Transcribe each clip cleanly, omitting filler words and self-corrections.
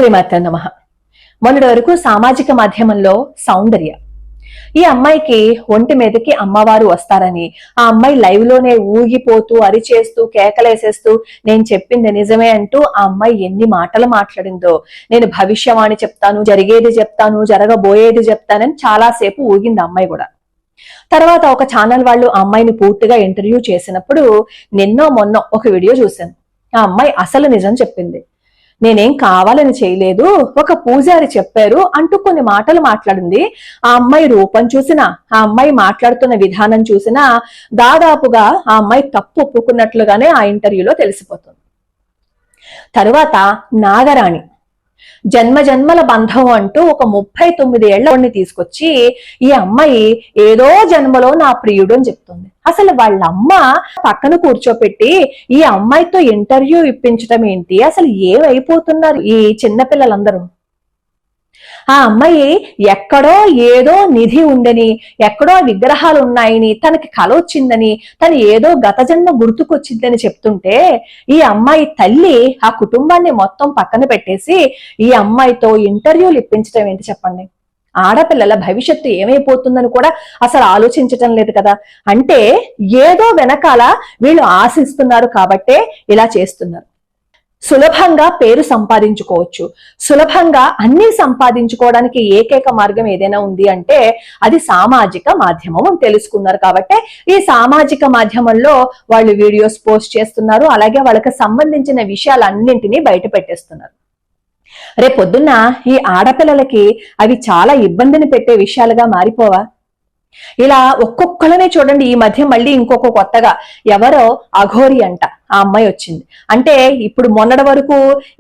శ్రీమాత్రే నమః. మొన్నటి వరకు సామాజిక మాధ్యమంలో సౌందర్య ఈ అమ్మాయికి ఒంటి మీదకి అమ్మవారు వస్తారని ఆ అమ్మాయి లైవ్ లోనే ఊగిపోతూ అరిచేస్తూ కేకలేసేస్తూ నేను చెప్పింది నిజమే అంటూ ఆ అమ్మాయి ఎన్ని మాటలు మాట్లాడిందో, నేను భవిష్యవాణి చెప్తాను, జరిగేది చెప్తాను, జరగబోయేది చెప్తానని చాలాసేపు ఊగింది అమ్మాయి కూడా. తర్వాత ఒక ఛానల్ వాళ్ళు ఆ అమ్మాయిని పూర్తిగా ఇంటర్వ్యూ చేసినప్పుడు నిన్నో మొన్నో ఒక వీడియో చూశాను. ఆ అమ్మాయి అసలు నిజం చెప్పింది. నేనేం కావాలని చేయలేదు, ఒక పూజారి చెప్పారు అంటూ కొన్ని మాటలు మాట్లాడింది. ఆ అమ్మాయి రూపం చూసినా, ఆ అమ్మాయి మాట్లాడుతున్న విధానం చూసినా దాదాపుగా ఆ అమ్మాయి తప్పు ఒప్పుకున్నట్లుగానే ఆ ఇంటర్వ్యూలో తెలిసిపోతుంది. తరువాత నాగరాణి జన్మ జన్మల బంధం అంటూ ఒక 39 ఏళ్లని తీసుకొచ్చి ఈ అమ్మాయి ఏదో జన్మలో నా ప్రియుడు అని చెప్తుంది. అసలు వాళ్ళ అమ్మ పక్కన కూర్చోపెట్టి ఈ అమ్మాయితో ఇంటర్వ్యూ ఇప్పించడం ఏంటి? అసలు ఏమైపోతున్నారు ఈ చిన్నపిల్లలందరూ? ఆ అమ్మాయి ఎక్కడో ఏదో నిధి ఉందని, ఎక్కడో విగ్రహాలు ఉన్నాయని, తనకి కల వచ్చిందని, తను ఏదో గత జన్మ గుర్తుకొచ్చిందని చెప్తుంటే ఈ అమ్మాయి తల్లి ఆ కుటుంబాన్ని మొత్తం పక్కన పెట్టేసి ఈ అమ్మాయితో ఇంటర్వ్యూలు ఇప్పించడం ఏంటి చెప్పండి? ఆడపిల్లల భవిష్యత్తు ఏమైపోతుందని కూడా అసలు ఆలోచించటం లేదు కదా. అంటే ఏదో వెనకాల వీళ్ళు ఆశిస్తున్నారు కాబట్టే ఇలా చేస్తున్నారు. సులభంగా పేరు సంపాదించుకోవచ్చు, సులభంగా అన్ని సంపాదించుకోవడానికి ఏకైక మార్గం ఏదైనా ఉంది అంటే అది సామాజిక మాధ్యమం అని తెలుసుకున్నారు. కాబట్టి ఈ సామాజిక మాధ్యమంలో వాళ్ళు వీడియోస్ పోస్ట్ చేస్తున్నారు, అలాగే వాళ్ళకి సంబంధించిన విషయాలన్నింటినీ బయట పెట్టేస్తున్నారు. రేపొద్దున్న ఈ ఆడపిల్లలకి అవి చాలా ఇబ్బందిని పెట్టే విషయాలుగా మారిపోవా? ఇలా ఒక్కొక్కలనే చూడండి. ఈ మధ్య మళ్ళీ ఇంకొక కొత్తగా ఎవరో అఘోరి అంట ఆ అమ్మాయి వచ్చింది. అంటే ఇప్పుడు మొన్నటి వరకు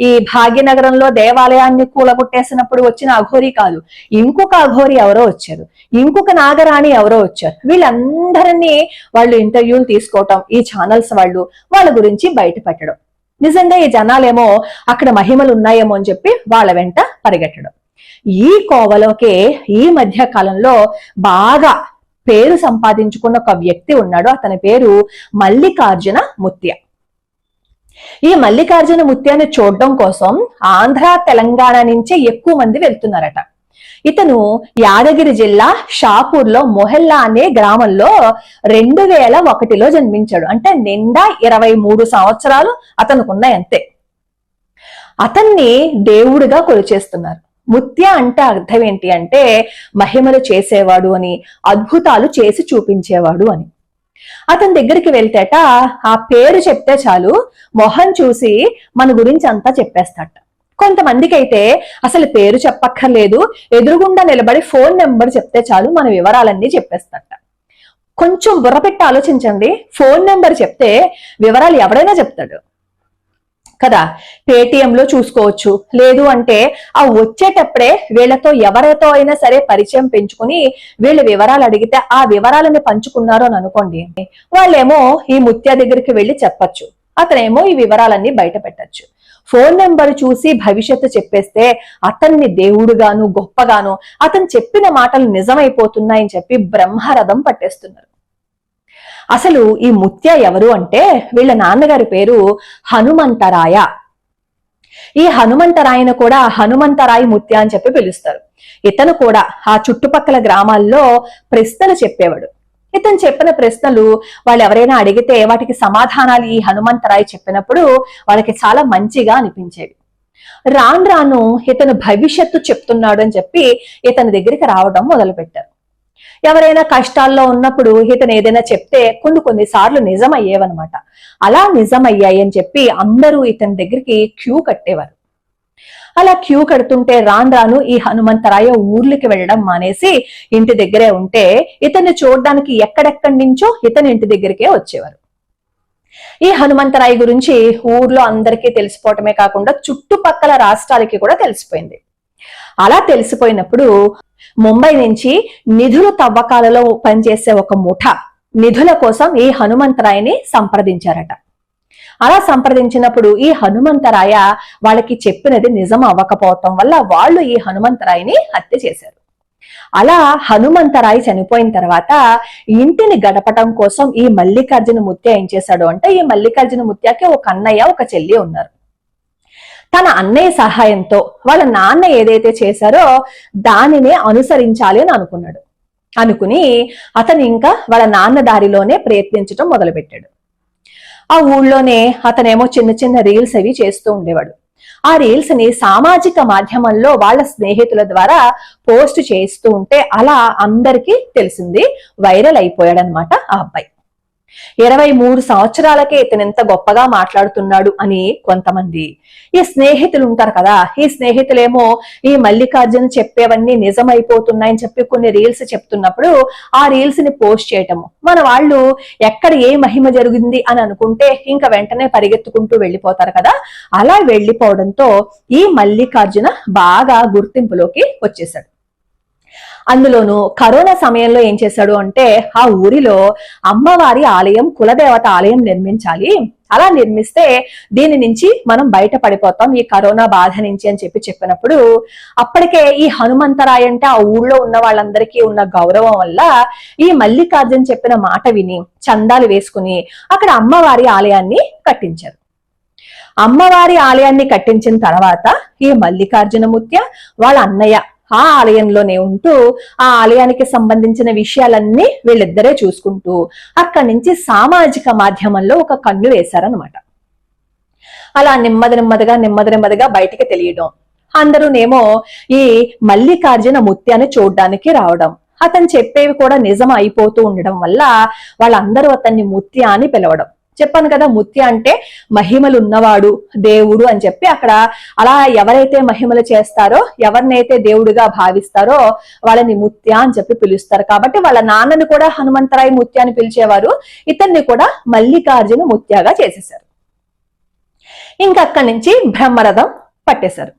ఈ భాగ్యనగరంలో దేవాలయాన్ని కూలగొట్టేసినప్పుడు వచ్చిన అఘోరి కాదు, ఇంకొక అఘోరి ఎవరో వచ్చారు, ఇంకొక నాగరాణి ఎవరో వచ్చారు. వీళ్ళందరినీ వాళ్ళు ఇంటర్వ్యూలు తీసుకోవటం, ఈ ఛానల్స్ వాళ్ళు వాళ్ళ గురించి బయట పెట్టడం. నిజంగా ఈ జనాలేమో అక్కడ మహిమలు ఉన్నాయేమో అని చెప్పి వాళ్ళ వెంట పరిగెట్టడం. ఈ కోవలోకే ఈ మధ్య కాలంలో బాగా పేరు సంపాదించుకున్న ఒక వ్యక్తి ఉన్నాడు. అతని పేరు మల్లికార్జున ముత్య. ఈ మల్లికార్జున ముత్యాన్ని చూడడం కోసం ఆంధ్ర తెలంగాణ నుంచే ఎక్కువ మంది వెళ్తున్నారట. ఇతను యాదగిరి జిల్లా షాపూర్లో మొహెల్లా అనే గ్రామంలో 2001లో జన్మించాడు. అంటే నిండా 23 సంవత్సరాలు అతనుకున్నాయి అంతే. అతన్ని దేవుడిగా కొలిచేస్తున్నారు. ముత్య అంటే అర్థం ఏంటి అంటే మహిమలు చేసేవాడు అని, అద్భుతాలు చేసి చూపించేవాడు అని. అతని దగ్గరికి వెళ్తేట ఆ పేరు చెప్తే చాలు మొహం చూసి మన గురించి అంతా చెప్పేస్తాట. కొంతమందికి అయితే అసలు పేరు చెప్పక్కర్లేదు, ఎదురుగుండా నిలబడి ఫోన్ నెంబర్ చెప్తే చాలు మన వివరాలన్నీ చెప్పేస్తాట. కొంచెం బుర్రపెట్టి ఆలోచించండి. ఫోన్ నెంబర్ చెప్తే వివరాలు ఎవరైనా చెప్తాడు కదా. పేటిఎంలో చూసుకోవచ్చు, లేదు అంటే ఆ వచ్చేటప్పుడే వీళ్ళతో ఎవరితో అయినా సరే పరిచయం పెంచుకుని వీళ్ళ వివరాలు అడిగితే ఆ వివరాలను పంచుకున్నారు అని అనుకోండి, వాళ్ళేమో ఈ ముత్య దగ్గరికి వెళ్ళి చెప్పచ్చు, అతనేమో ఈ వివరాలన్నీ బయట పెట్టచ్చు. ఫోన్ నెంబర్ చూసి భవిష్యత్తు చెప్పేస్తే అతన్ని దేవుడుగాను గొప్పగాను అతను చెప్పిన మాటలు నిజమైపోతున్నాయని చెప్పి బ్రహ్మరథం పట్టేస్తున్నారు. అసలు ఈ ముత్య ఎవరు అంటే వీళ్ళ నాన్నగారి పేరు హనుమంతరాయ. ఈ హనుమంతరాయను కూడా హనుమంతరాయ ముత్య అని చెప్పి పిలుస్తారు. ఇతను కూడా ఆ చుట్టుపక్కల గ్రామాల్లో ప్రశ్నలు చెప్పేవాడు. ఇతను చెప్పిన ప్రశ్నలు వాళ్ళు ఎవరైనా అడిగితే వాటికి సమాధానాలు ఈ హనుమంతరాయ్ చెప్పినప్పుడు వాళ్ళకి చాలా మంచిగా అనిపించేవి. రాను రాను ఇతను భవిష్యత్తు చెప్తున్నాడు అని చెప్పి ఇతని దగ్గరికి రావడం మొదలు పెట్టారు. ఎవరైనా కష్టాల్లో ఉన్నప్పుడు ఇతను ఏదైనా చెప్తే కొన్నిసార్లు నిజమయ్యేవన్నమాట. అలా నిజమయ్యాయి అని చెప్పి అందరూ ఇతని దగ్గరికి క్యూ కట్టేవారు. అలా క్యూ కడుతుంటే రాను రాను ఈ హనుమంతరాయ ఊర్లకి వెళ్ళడం మానేసి ఇంటి దగ్గరే ఉంటే ఇతన్ని చూడడానికి ఎక్కడెక్కడి నుంచో ఇతని ఇంటి దగ్గరికే వచ్చేవారు. ఈ హనుమంతరాయ గురించి ఊర్లో అందరికీ తెలిసిపోవటమే కాకుండా చుట్టుపక్కల రాష్ట్రాలకి కూడా తెలిసిపోయింది. అలా తెలిసిపోయినప్పుడు ముంబై నుంచి నిధుల తవ్వకాలలో పనిచేసే ఒక ముఠ నిధుల కోసం ఈ హనుమంతరాయని సంప్రదించారట. అలా సంప్రదించినప్పుడు ఈ హనుమంతరాయ వాళ్ళకి చెప్పినది నిజం అవ్వకపోవటం వల్ల వాళ్ళు ఈ హనుమంతరాయని హత్య చేశారు. అలా హనుమంతరాయ చనిపోయిన తర్వాత ఇంటిని గడపటం కోసం ఈ మల్లికార్జున ముత్య ఏం చేశాడు అంటే, ఈ మల్లికార్జున ముత్యకి ఒక అన్నయ్య ఒక చెల్లి ఉన్నారు. తన అన్నయ్య సహాయంతో వాళ్ళ నాన్న ఏదైతే చేశారో దానినే అనుసరించాలి అని అనుకున్నాడు. అనుకుని అతను ఇంకా వాళ్ళ నాన్న దారిలోనే ప్రయత్నించడం మొదలుపెట్టాడు. ఆ ఊళ్ళోనే అతనేమో చిన్న చిన్న రీల్స్ అవి చేస్తూ ఉండేవాడు. ఆ రీల్స్ ని సామాజిక మాధ్యమంలో వాళ్ళ స్నేహితుల ద్వారా పోస్ట్ చేస్తూ ఉంటే అలా అందరికీ తెలిసింది, వైరల్ అయిపోయాడనమాట ఆ అబ్బాయి. 23 సంవత్సరాలకే ఇతను ఎంత గొప్పగా మాట్లాడుతున్నాడు అని కొంతమంది, ఈ స్నేహితులు ఉంటారు కదా, ఈ స్నేహితులేమో ఈ మల్లికార్జున చెప్పేవన్నీ నిజమైపోతున్నాయని చెప్పి కొన్ని రీల్స్ చెప్తున్నప్పుడు ఆ రీల్స్ ని పోస్ట్ చేయటము, మన వాళ్ళు ఎక్కడ ఏ మహిమ జరిగింది అని అనుకుంటే ఇంకా వెంటనే పరిగెత్తుకుంటూ వెళ్ళిపోతారు కదా, అలా వెళ్ళిపోవడంతో ఈ మల్లికార్జున బాగా గుర్తింపులోకి వచ్చేసాడు. అందులోనూ కరోనా సమయంలో ఏం చేశాడు అంటే ఆ ఊరిలో అమ్మవారి ఆలయం, కులదేవత ఆలయం నిర్మించాలి, అలా నిర్మిస్తే దీని నుంచి మనం బయట పడిపోతాం ఈ కరోనా బాధ నుంచి అని చెప్పినప్పుడు అప్పటికే ఈ హనుమంతరాయ అంటే ఆ ఊళ్ళో ఉన్న వాళ్ళందరికీ ఉన్న గౌరవం వల్ల ఈ మల్లికార్జున చెప్పిన మాట విని చందాలు వేసుకుని అక్కడ అమ్మవారి ఆలయాన్ని కట్టించారు. అమ్మవారి ఆలయాన్ని కట్టించిన తర్వాత ఈ మల్లికార్జున ముత్య వాళ్ళ అన్నయ్య ఆ ఆలయంలోనే ఉంటూ ఆ ఆలయానికి సంబంధించిన విషయాలన్నీ వీళ్ళిద్దరే చూసుకుంటూ అక్కడి నుంచి సామాజిక మాధ్యమంలో ఒక కన్ను వేశారనమాట. అలా నెమ్మదిగా బయటికి తెలియడం, అందరూనేమో ఈ మల్లికార్జున ముత్యాన్ని చూడ్డానికి రావడం, అతను చెప్పేవి కూడా నిజం అయిపోతూ ఉండడం వల్ల వాళ్ళందరూ అతన్ని ముత్య అని పిలవడం. చెప్పాను కదా, ముత్య అంటే మహిమలు ఉన్నవాడు, దేవుడు అని చెప్పి అక్కడ అలా ఎవరైతే మహిమలు చేస్తారో, ఎవరినైతే దేవుడిగా భావిస్తారో వాళ్ళని ముత్య అని చెప్పి పిలుస్తారు. కాబట్టి వాళ్ళ నాన్నని కూడా హనుమంతరాయ ముత్య అని పిలిచేవారు, ఇతన్ని కూడా మల్లికార్జున ముత్యగా చేసేశారు. ఇంకా అక్కడి నుంచి బ్రహ్మరథం పట్టేశారు.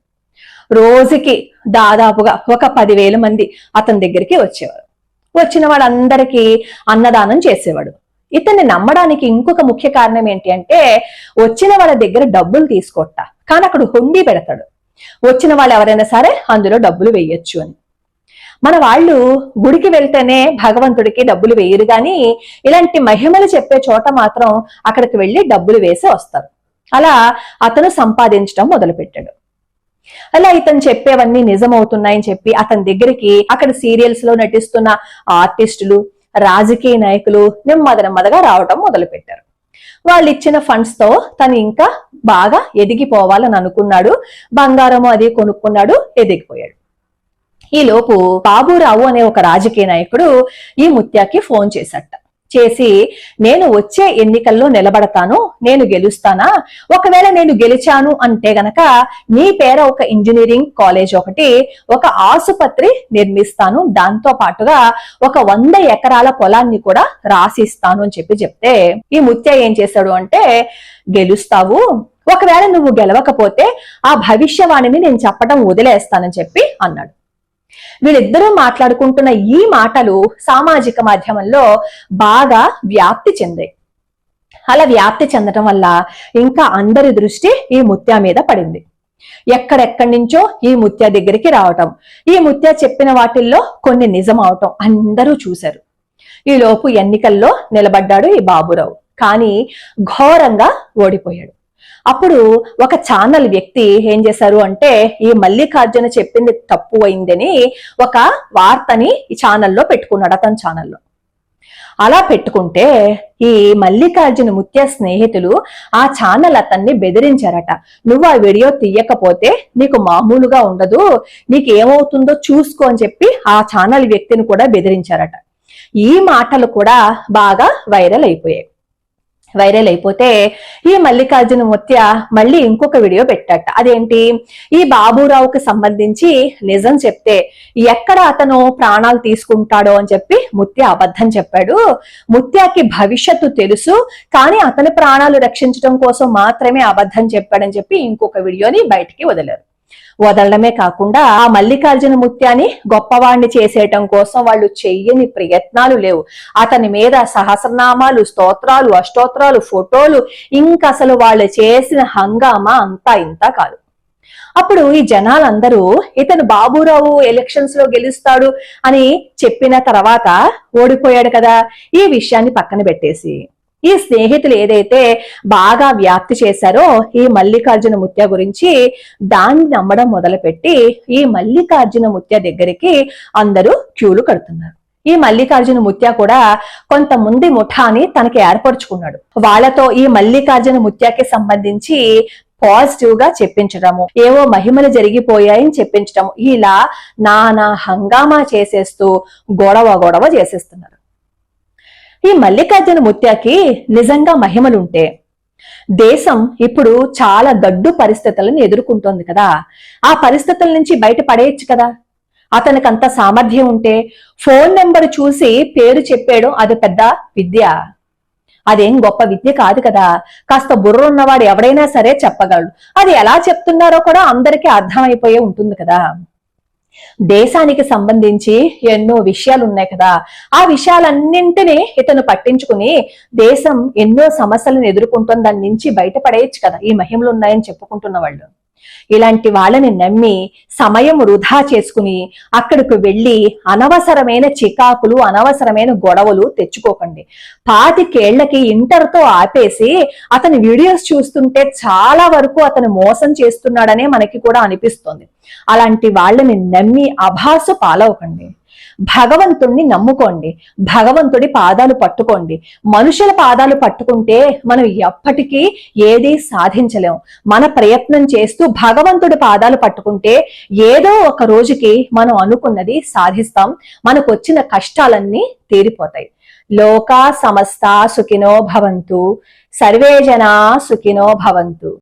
రోజుకి దాదాపుగా ఒక 10,000 మంది అతని దగ్గరికి వచ్చేవారు. వచ్చిన వాళ్ళందరికీ అన్నదానం చేసేవాడు. ఇతన్ని నమ్మడానికి ఇంకొక ముఖ్య కారణం ఏంటి అంటే వచ్చిన వాళ్ళ దగ్గర డబ్బులు తీసుకోట, కానీ అక్కడ హుండీ పెడతాడు, వచ్చిన వాళ్ళు ఎవరైనా సరే అందులో డబ్బులు వేయొచ్చు అని. మన వాళ్ళు గుడికి వెళ్తేనే భగవంతుడికి డబ్బులు వేయరు, కానీ ఇలాంటి మహిమలు చెప్పే చోట మాత్రం అక్కడికి వెళ్లి డబ్బులు వేసి వస్తారు. అలా అతను సంపాదించడం మొదలుపెట్టాడు. అలా ఇతను చెప్పేవన్నీ నిజమవుతున్నాయని చెప్పి అతని దగ్గరికి అక్కడ సీరియల్స్ లో నటిస్తున్న ఆర్టిస్టులు, రాజకీయ నాయకులు నెమ్మదిగా రావటం మొదలు పెట్టారు. వాళ్ళు ఇచ్చిన ఫండ్స్ తో తను ఇంకా బాగా ఎదిగిపోవాలని అనుకున్నాడు. బంగారము అది కొనుక్కున్నాడు, ఎదిగిపోయాడు. ఈ లోపు బాబురావు అనే ఒక రాజకీయ నాయకుడు ఈ ముత్యాకి ఫోన్ చేశాట. చేసి, నేను వచ్చే ఎన్నికల్లో నిలబడతాను, నేను గెలుస్తానా, ఒకవేళ నేను గెలిచాను అంటే గనక నీ పేర ఒక ఇంజనీరింగ్ కాలేజ్ ఒకటి, ఒక ఆసుపత్రి నిర్మిస్తాను, దాంతో పాటుగా ఒక 100 ఎకరాల పొలాన్ని కూడా రాసిస్తాను అని చెప్తే ఈ ముత్య ఏం చేశాడు అంటే, గెలుస్తావు, ఒకవేళ నువ్వు గెలవకపోతే ఆ భవిష్యవాణిని నేను చెప్పడం వదిలేస్తానని చెప్పి అన్నాడు. వీళ్ళిద్దరూ మాట్లాడుకుంటున్న ఈ మాటలు సామాజిక మాధ్యమంలో బాగా వ్యాప్తి చెందాయి. అలా వ్యాప్తి చెందటం వల్ల ఇంకా అందరి దృష్టి ఈ ముత్య మీద పడింది. ఎక్కడెక్కడి నుంచో ఈ ముత్య దగ్గరికి రావటం, ఈ ముత్య చెప్పిన వాటిల్లో కొన్ని నిజం అవటం అందరూ చూశారు. ఈ లోపు ఎన్నికల్లో నిలబడ్డాడు ఈ బాబురావు, కానీ ఘోరంగా ఓడిపోయాడు. అప్పుడు ఒక ఛానల్ వ్యక్తి ఏం చేశారు అంటే, ఈ మల్లికార్జున చెప్పింది తప్పు అయిందని ఒక వార్తని ఈ ఛానల్లో పెట్టుకున్నాడు, అతని ఛానల్లో. అలా పెట్టుకుంటే ఈ మల్లికార్జున ముత్య స్నేహితులు ఆ ఛానల్ అతన్ని బెదిరించారట. నువ్వు ఆ వీడియో తీయకపోతే నీకు మామూలుగా ఉండదు, నీకు ఏమవుతుందో చూసుకో అని చెప్పి ఆ ఛానల్ వ్యక్తిని కూడా బెదిరించారట. ఈ మాటలు కూడా బాగా వైరల్ అయిపోయాయి. వైరల్ అయిపోతే ఈ మల్లికార్జున ముత్య మళ్ళీ ఇంకొక వీడియో పెట్టాట. అదేంటి, ఈ బాబురావుకి సంబంధించి నిజం చెప్తే ఎక్కడ అతను ప్రాణాలు తీసుకుంటాడో అని చెప్పి ముత్య అబద్ధం చెప్పాడు. ముత్యాకి భవిష్యత్తు తెలుసు, కానీ అతని ప్రాణాలు రక్షించడం కోసం మాత్రమే అబద్ధం చెప్పాడని చెప్పి ఇంకొక వీడియోని బయటికి వదిలారు. వదలడమే కాకుండా ఆ మల్లికార్జున ముత్యాన్ని గొప్పవాణ్ణి చేసేయటం కోసం వాళ్ళు చెయ్యని ప్రయత్నాలు లేవు. అతని మీద సహస్రనామాలు, స్తోత్రాలు, అష్టోత్రాలు, ఫోటోలు, ఇంకా అసలు వాళ్ళు చేసిన హంగామా అంతా ఇంత కాదు. అప్పుడు ఈ జనాలందరూ ఇతను బాబురావు ఎలక్షన్స్ లో గెలుస్తాడు అని చెప్పిన తర్వాత ఓడిపోయాడు కదా, ఈ విషయాన్ని పక్కన పెట్టేసి ఈ స్నేహితులు ఏదైతే బాగా వ్యాప్తి చేశారో ఈ మల్లికార్జున ముత్య గురించి, దాన్ని నమ్మడం మొదలుపెట్టి ఈ మల్లికార్జున ముత్య దగ్గరికి అందరూ క్యూలు కడుతున్నారు. ఈ మల్లికార్జున ముత్య కూడా కొంతమంది ముఠాని తనకి ఏర్పరచుకున్నాడు. వాళ్ళతో ఈ మల్లికార్జున ముత్యకి సంబంధించి పాజిటివ్ గా చెప్పించడము, ఏవో మహిమలు జరిగిపోయాయని చెప్పించడం, ఇలా నానా హంగామా చేసేస్తూ గొడవ చేసేస్తున్నారు. ఈ మల్లికార్జున ముత్యకి నిజంగా మహిమలుంటే దేశం ఇప్పుడు చాలా గడ్డు పరిస్థితులను ఎదుర్కొంటోంది కదా, ఆ పరిస్థితుల నుంచి బయట పడేయచ్చు కదా. అతనికి అంత సామర్థ్యం ఉంటే ఫోన్ నెంబర్ చూసి పేరు చెప్పేయడం అది పెద్ద విద్య, అదేం గొప్ప విద్య కాదు కదా. కాస్త బుర్ర ఉన్నవాడు ఎవడైనా సరే చెప్పగలడు. అది ఎలా చెప్తున్నారో కూడా అందరికీ అర్థమైపోయే ఉంటుంది కదా. దేశానికి సంబంధించి ఎన్నో విషయాలు ఉన్నాయి కదా, ఆ విషయాలన్నింటినీ ఇతను పట్టించుకుని దేశం ఎన్నో సమస్యలను ఎదుర్కొంటుంది, దాని నుంచి బయటపడేయచ్చు కదా ఈ మహిమలు ఉన్నాయని చెప్పుకుంటున్న వాళ్ళు. ఇలాంటి వాళ్ళని నమ్మి సమయం వృధా చేసుకుని అక్కడికి వెళ్ళి అనవసరమైన చికాకులు, అనవసరమైన గొడవలు తెచ్చుకోకండి. 25 ఏళ్లకి ఇంటర్తో ఆపేసి అతని వీడియోస్ చూస్తుంటే చాలా వరకు అతను మోసం చేస్తున్నాడనే మనకి కూడా అనిపిస్తుంది. అలాంటి వాళ్ళని నమ్మి అభాసు పాలవకండి. భగవంతుణ్ణి నమ్ముకోండి, భగవంతుడి పాదాలు పట్టుకోండి. మనుషుల పాదాలు పట్టుకుంటే మనం ఎప్పటికీ ఏదీ సాధించలేం. మన ప్రయత్నం చేస్తూ భగవంతుడి పాదాలు పట్టుకుంటే ఏదో ఒక రోజుకి మనం అనుకున్నది సాధిస్తాం. మనకు వచ్చిన కష్టాలన్నీ తీరిపోతాయి. లోకా సమస్త సుఖినో భవంతు, సర్వే జనా సుఖినో భవంతు.